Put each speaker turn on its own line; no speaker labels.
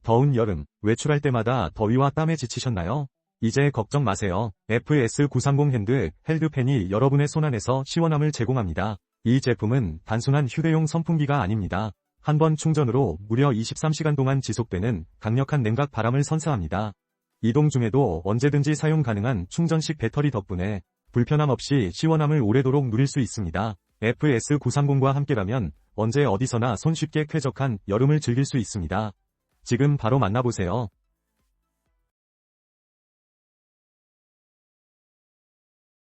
더운 여름, 외출할 때마다 더위와 땀에 지치셨나요? 이제 걱정 마세요. FS930 핸드 헬드팬이 여러분의 손안에서 시원함을 제공합니다. 이 제품은 단순한 휴대용 선풍기가 아닙니다. 한 번 충전으로 무려 23시간 동안 지속되는 강력한 냉각 바람을 선사합니다. 이동 중에도 언제든지 사용 가능한 충전식 배터리 덕분에 불편함 없이 시원함을 오래도록 누릴 수 있습니다. FS930과 함께라면 언제 어디서나 손쉽게 쾌적한 여름을 즐길 수 있습니다. 지금 바로 만나보세요.